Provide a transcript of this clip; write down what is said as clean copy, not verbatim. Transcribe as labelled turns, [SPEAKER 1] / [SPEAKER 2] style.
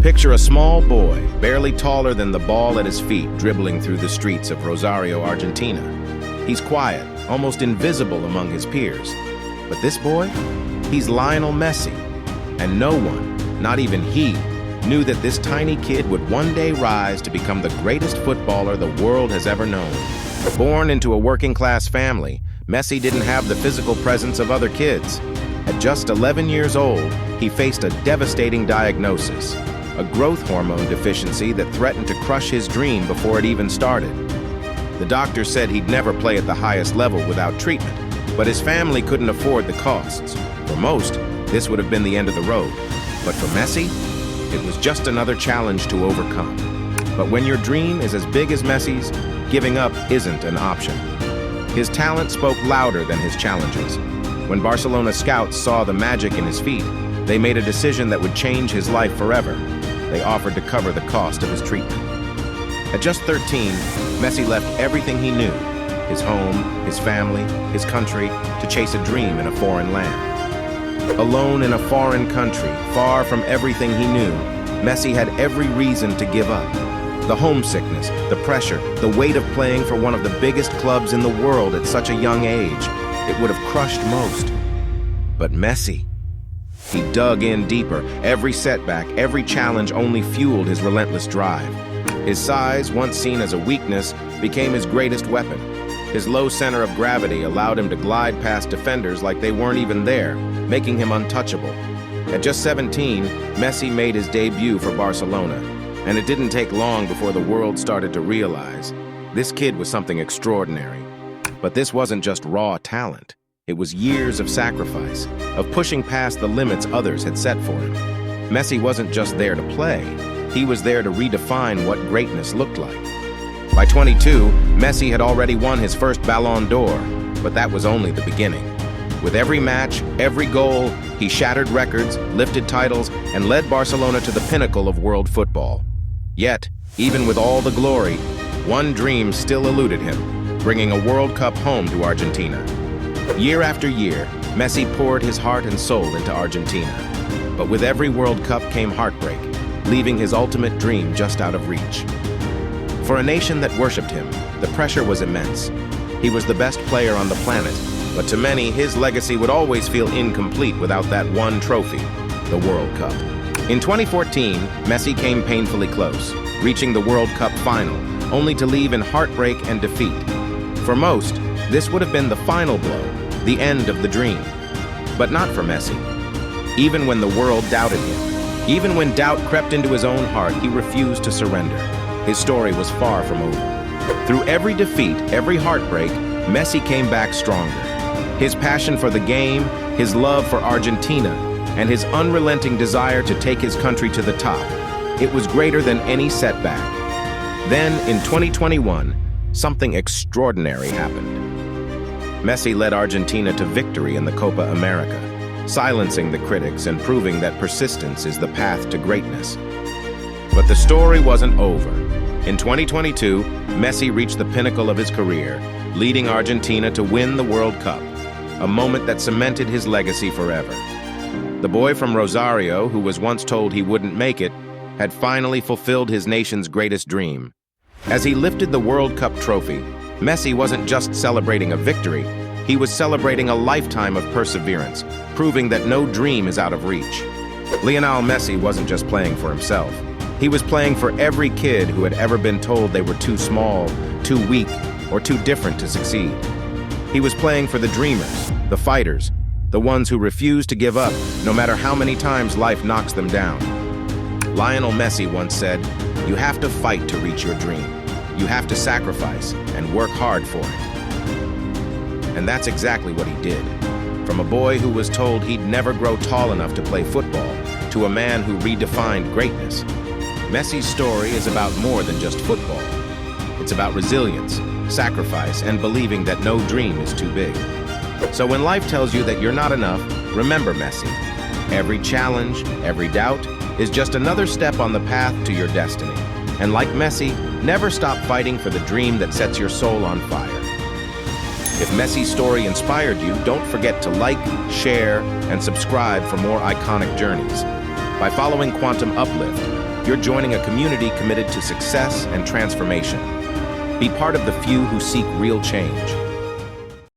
[SPEAKER 1] Picture a small boy, barely taller than the ball at his feet, dribbling through the streets of Rosario, Argentina. He's quiet, almost invisible among his peers. But this boy? He's Lionel Messi. And no one, not even he, knew that this tiny kid would one day rise to become the greatest footballer the world has ever known. Born into a working-class family, Messi didn't have the physical presence of other kids. At just 11 years old, he faced a devastating diagnosis, a growth hormone deficiency that threatened to crush his dream before it even started. The doctor said he'd never play at the highest level without treatment, but his family couldn't afford the costs. For most, this would have been the end of the road. But for Messi, it was just another challenge to overcome. But when your dream is as big as Messi's, giving up isn't an option. His talent spoke louder than his challenges. When Barcelona scouts saw the magic in his feet, they made a decision that would change his life forever. They offered to cover the cost of his treatment. At just 13, Messi left everything he knew, his home, his family, his country, to chase a dream in a foreign land. Alone in a foreign country, far from everything he knew, Messi had every reason to give up. The homesickness, the pressure, the weight of playing for one of the biggest clubs in the world at such a young age, it would have crushed most. But Messi, he dug in deeper. Every setback, every challenge only fueled his relentless drive. His size, once seen as a weakness, became his greatest weapon. His low center of gravity allowed him to glide past defenders like they weren't even there, making him untouchable. At just 17, Messi made his debut for Barcelona, and it didn't take long before the world started to realize this kid was something extraordinary. But this wasn't just raw talent. It was years of sacrifice, of pushing past the limits others had set for him. Messi wasn't just there to play. He was there to redefine what greatness looked like. By 22, Messi had already won his first Ballon d'Or, but that was only the beginning. With every match, every goal, he shattered records, lifted titles, and led Barcelona to the pinnacle of world football. Yet, even with all the glory, one dream still eluded him, bringing a World Cup home to Argentina. Year after year, Messi poured his heart and soul into Argentina. But with every World Cup came heartbreak, leaving his ultimate dream just out of reach. For a nation that worshipped him, the pressure was immense. He was the best player on the planet, but to many, his legacy would always feel incomplete without that one trophy, the World Cup. In 2014, Messi came painfully close, reaching the World Cup final, only to leave in heartbreak and defeat. For most, this would have been the final blow, the end of the dream. But not for Messi. Even when the world doubted him, even when doubt crept into his own heart, he refused to surrender. His story was far from over. Through every defeat, every heartbreak, Messi came back stronger. His passion for the game, his love for Argentina, and his unrelenting desire to take his country to the top, it was greater than any setback. Then, in 2021, something extraordinary happened. Messi led Argentina to victory in the Copa America, silencing the critics and proving that persistence is the path to greatness. But the story wasn't over. In 2022, Messi reached the pinnacle of his career, leading Argentina to win the World Cup, a moment that cemented his legacy forever. The boy from Rosario, who was once told he wouldn't make it, had finally fulfilled his nation's greatest dream. As he lifted the World Cup trophy, Messi wasn't just celebrating a victory, he was celebrating a lifetime of perseverance, proving that no dream is out of reach. Lionel Messi wasn't just playing for himself. He was playing for every kid who had ever been told they were too small, too weak, or too different to succeed. He was playing for the dreamers, the fighters, the ones who refuse to give up no matter how many times life knocks them down. Lionel Messi once said, "You have to fight to reach your dream. You have to sacrifice and work hard for it." And that's exactly what he did. From a boy who was told he'd never grow tall enough to play football, to a man who redefined greatness, Messi's story is about more than just football. It's about resilience, sacrifice, and believing that no dream is too big. So when life tells you that you're not enough, remember Messi. Every challenge, every doubt, is just another step on the path to your destiny. And like Messi, never stop fighting for the dream that sets your soul on fire. If Messi's story inspired you, don't forget to like, share, and subscribe for more iconic journeys. By following Quantum Uplift, you're joining a community committed to success and transformation. Be part of the few who seek real change.